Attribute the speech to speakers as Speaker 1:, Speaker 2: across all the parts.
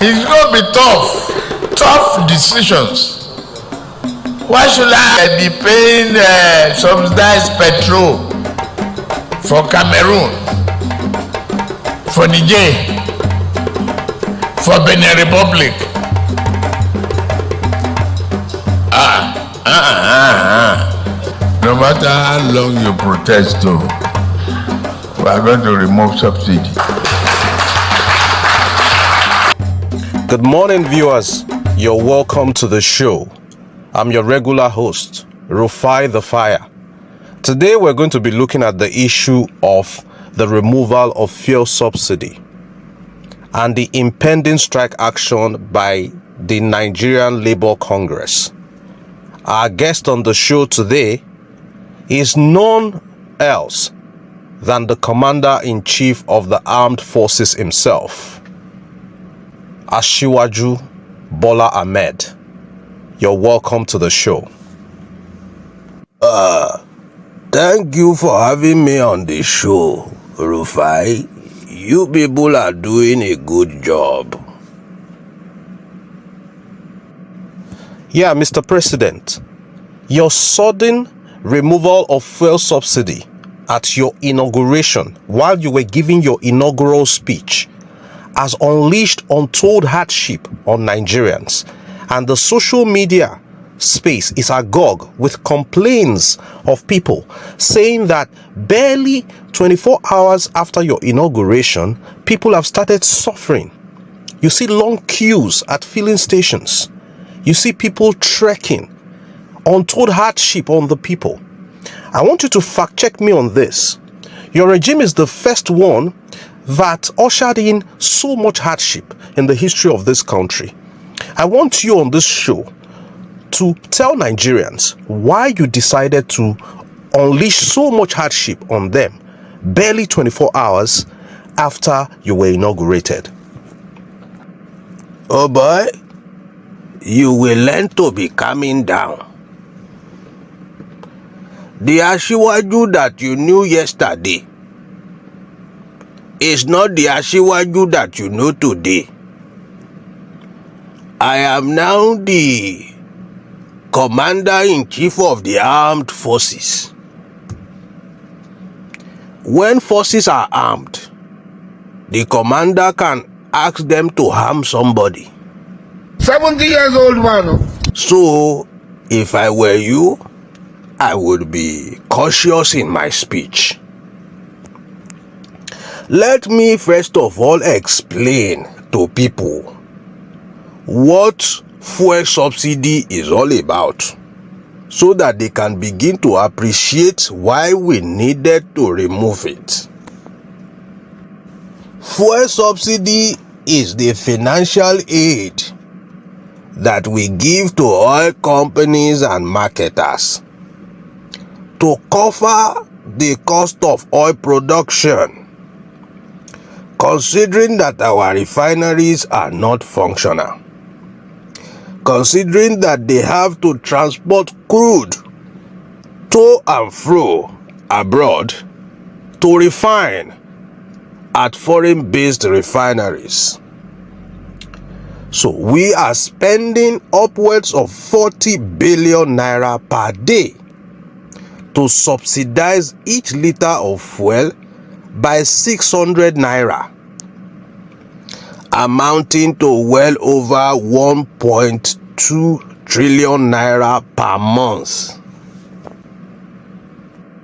Speaker 1: It's going to be tough decisions. Why should I be paying subsidized petrol for Cameroon, for Niger, for Benin Republic? No matter how long you protest, we are going to remove subsidy.
Speaker 2: Good morning, viewers. You're welcome to the show. I'm your regular host, Rufai the Fire. Today, we're going to be looking at the issue of the removal of fuel subsidy and the impending strike action by the Nigerian Labour Congress. Our guest on the show today is none else than the Commander-in-Chief of the Armed Forces himself, Asiwaju Bola Ahmed. You're welcome to the show.
Speaker 3: Thank you for having me on the show, Rufai. You people are doing a good job.
Speaker 2: Yeah, Mr. President, your sudden removal of fuel subsidy at your inauguration while you were giving your inaugural speech has unleashed untold hardship on Nigerians, and the social media space is agog with complaints of people saying that barely 24 hours after your inauguration, people have started suffering. You see long queues at filling stations. You see people trekking. Untold hardship on the people. I want you to fact check me on this. Your regime is the first one that ushered in so much hardship in the history of this country. I want you on this show to tell Nigerians why you decided to unleash so much hardship on them barely 24 hours after you were inaugurated.
Speaker 3: Oh boy, you will learn to be calming down. The Asiwaju that you knew yesterday is not the Asiwaju that you know today. I am now the Commander-in-Chief of the Armed Forces. When forces are armed, the commander can ask them to harm somebody.
Speaker 1: 70 years old man.
Speaker 3: So, if I were you, I would be cautious in my speech. Let me first of all explain to people what fuel subsidy is all about, so that they can begin to appreciate why we needed to remove it. Fuel subsidy is the financial aid that we give to oil companies and marketers to cover the cost of oil production, considering that our refineries are not functional, considering that they have to transport crude to and fro abroad to refine at foreign-based refineries. So we are spending upwards of 40 billion naira per day to subsidize each liter of fuel by 600 naira, amounting to well over 1.2 trillion naira per month.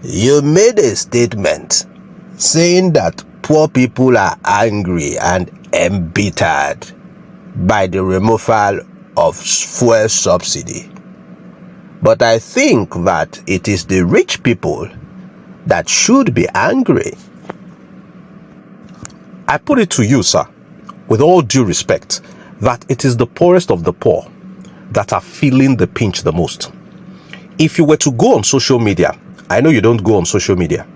Speaker 3: You made a statement saying that poor people are angry and embittered by the removal of fuel subsidy. But I think that it is the rich people that should be angry.
Speaker 2: I put it to you, sir, with all due respect, that it is the poorest of the poor that are feeling the pinch the most. If you were to go on social media, I know you don't go on social media,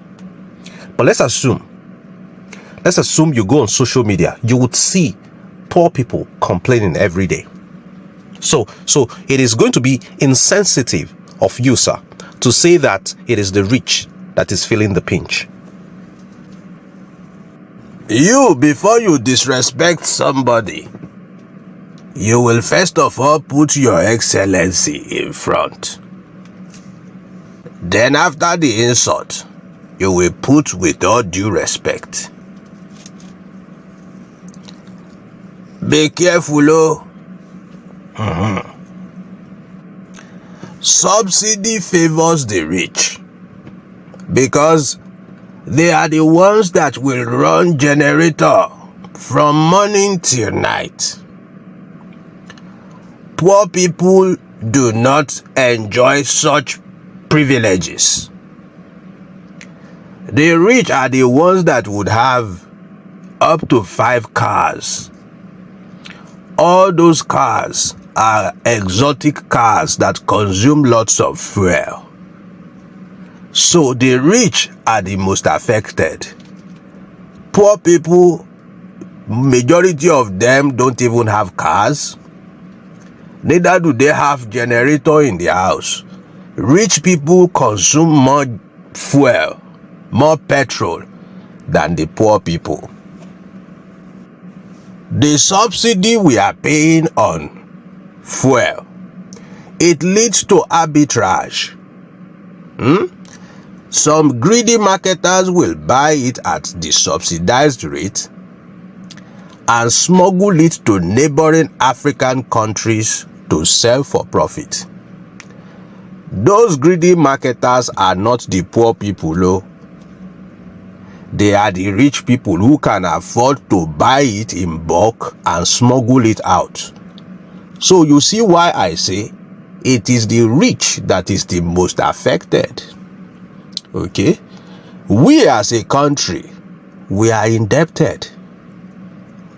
Speaker 2: but let's assume you go on social media, you would see poor people complaining every day. So it is going to be insensitive of you, sir, to say that it is the rich that is feeling the pinch.
Speaker 3: You, before you disrespect somebody, You will first of all put Your Excellency in front. Then after the insult, you will put with all due respect. Be careful, oh. Subsidy favors the rich because they are the ones that will run generator from morning till night. Poor people do not enjoy such privileges. The rich are the ones that would have up to 5 cars. All those cars are exotic cars that consume lots of fuel. So the rich are the most affected. Poor people, majority of them don't even have cars. Neither do they have generator in their house. Rich people consume more fuel, more petrol than the poor people. The subsidy we are paying on fuel, it leads to arbitrage. Some greedy marketers will buy it at the subsidized rate and smuggle it to neighboring African countries to sell for profit. Those greedy marketers are not the poor people, though. They are the rich people who can afford to buy it in bulk and smuggle it out. So you see why I say it is the rich that is the most affected. Okay? We as a country, we are indebted.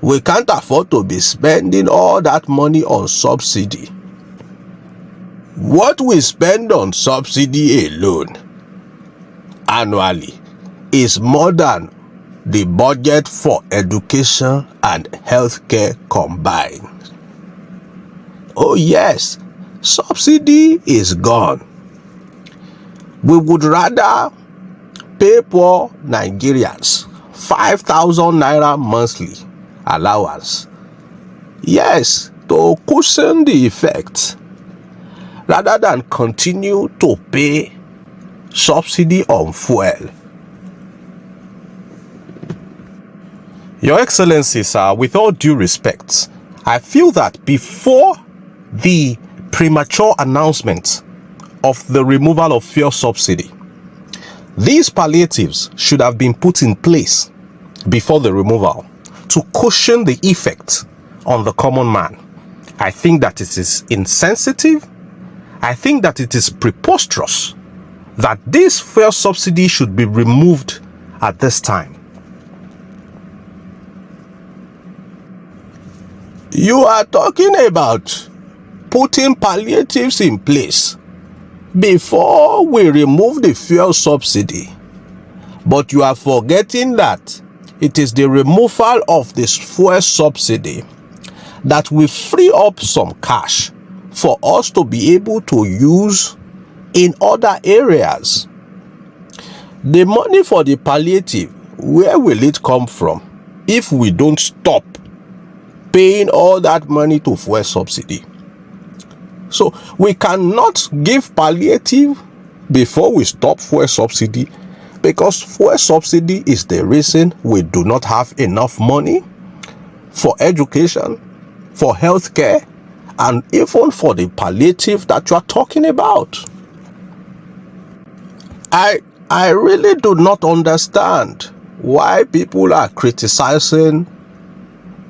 Speaker 3: We can't afford to be spending all that money on subsidy. What we spend on subsidy alone annually is more than the budget for education and healthcare combined. Oh yes, subsidy is gone. We would rather pay poor Nigerians 5,000 naira monthly allowance. Yes, to cushion the effect, rather than continue to pay subsidy on fuel.
Speaker 2: Your Excellency, sir, with all due respect, I feel that before the premature announcement of the removal of fuel subsidy, these palliatives should have been put in place before the removal to cushion the effect on the common man. I think that it is insensitive. I think that it is preposterous that this fuel subsidy should be removed at this time.
Speaker 3: You are talking about putting palliatives in place before we remove the fuel subsidy, but you are forgetting that it is the removal of this fuel subsidy that will free up some cash for us to be able to use in other areas. The money for the palliative, where will it come from if we don't stop paying all that money to fuel subsidy? So we cannot give palliative before we stop fuel subsidy, because fuel subsidy is the reason we do not have enough money for education, for healthcare, and even for the palliative that you are talking about. I really do not understand why people are criticizing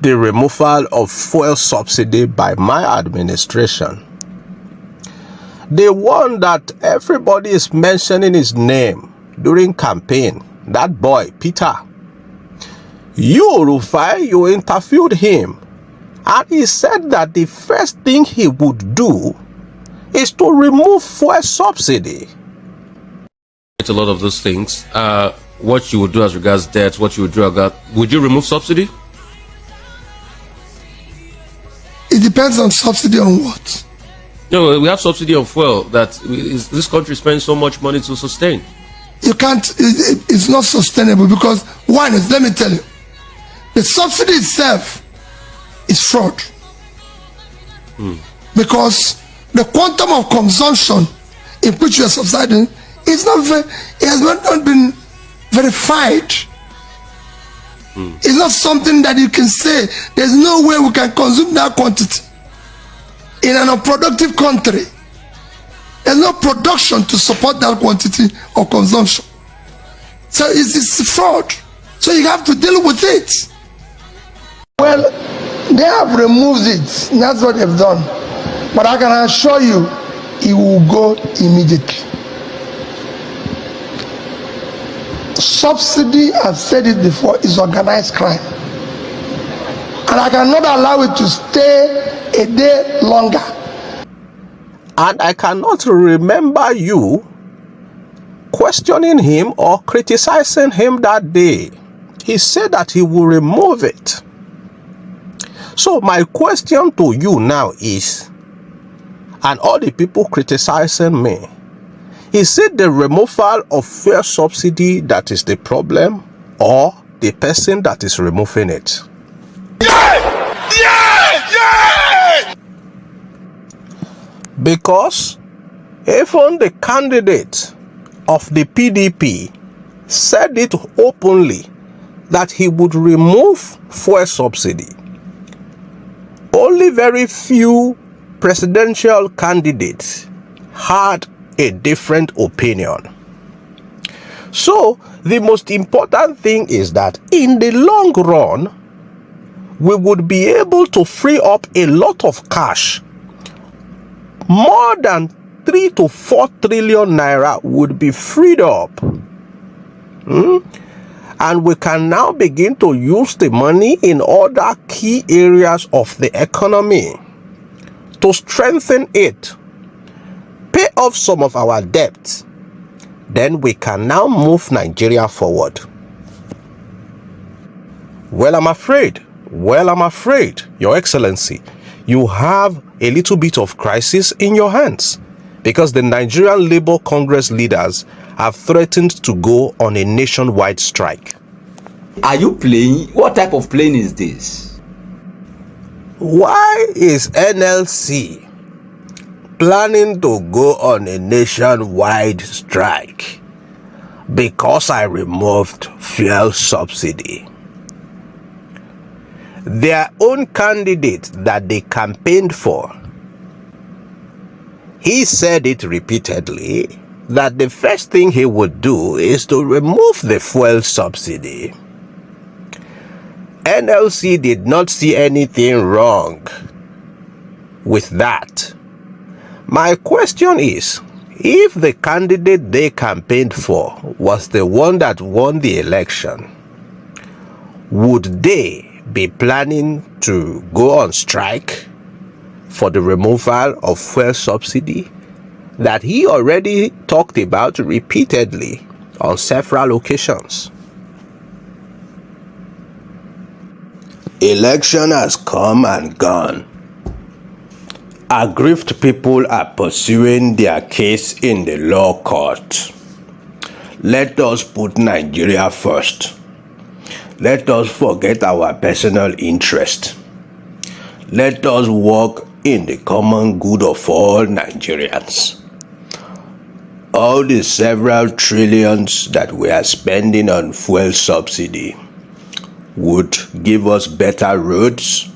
Speaker 3: the removal of fuel subsidy by my administration. The one that everybody is mentioning his name during campaign, that boy, Peter. You, Rufai, you interviewed him, and he said that the first thing he would do is to remove fuel subsidy.
Speaker 4: A lot of those things. What you would do as regards debt, what you would do about, would you remove subsidy?
Speaker 5: It depends on subsidy on what?
Speaker 4: No, we have subsidy on fuel that this country spends so much money to sustain.
Speaker 5: You can't, it's not sustainable because one is, let me tell you, the subsidy itself is fraud. Because the quantum of consumption in which you are subsiding is it has not been verified. It's not something that you can say there's no way we can consume that quantity in an unproductive country. There's no production to support that quantity of consumption. So it's fraud. So you have to deal with it. Well, they have removed it. That's what they've done. But I can assure you, it will go immediately. Subsidy, I've said it before, is organized crime. And I cannot allow it to stay a day longer.
Speaker 2: And I cannot remember you questioning him or criticizing him that day. He said that he will remove it. So my question to you now is, and all the people criticizing me, is it the removal of fuel subsidy that is the problem, or the person that is removing it? Because even the candidate of the PDP said it openly that he would remove fuel subsidy. Only very few presidential candidates had a different opinion. So the most important thing is that in the long run, we would be able to free up a lot of cash. More than 3 to 4 trillion naira would be freed up. And we can now begin to use the money in other key areas of the economy to strengthen it, pay off some of our debts. Then we can now move Nigeria forward. Well, I'm afraid, Your Excellency, you have a little bit of crisis in your hands, because the Nigerian Labour Congress leaders have threatened to go on a nationwide strike.
Speaker 6: Are you playing? What type of playing is this?
Speaker 3: Why is NLC planning to go on a nationwide strike? Because I removed fuel subsidy. Their own candidate that they campaigned for, he said it repeatedly that the first thing he would do is to remove the fuel subsidy. NLC did not see anything wrong with that. My question is, if the candidate they campaigned for was the one that won the election, would they be planning to go on strike for the removal of fuel subsidy that he already talked about repeatedly on several occasions? Election has come and gone. Aggrieved people are pursuing their case in the law court. Let us put Nigeria first. Let us forget our personal interest. Let us work in the common good of all Nigerians. All the several trillions that we are spending on fuel subsidy would give us better roads,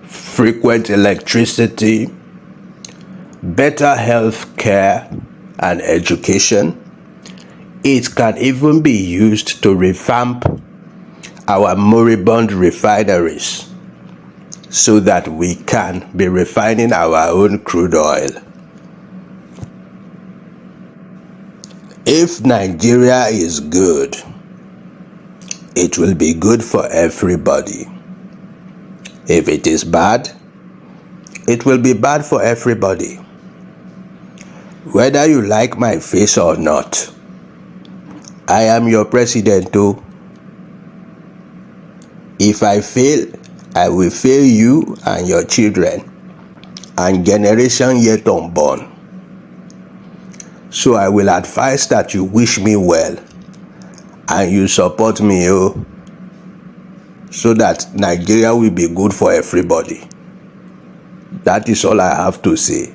Speaker 3: frequent electricity, better health care and education. It can even be used to revamp our moribund refineries so that we can be refining our own crude oil. If Nigeria is good, it will be good for everybody. If it is bad, it will be bad for everybody. Whether you like my face or not, I am your president too. If I fail, I will fail you and your children and generation yet unborn. So I will advise that you wish me well and you support me, so that Nigeria will be good for everybody. That is all I have to say.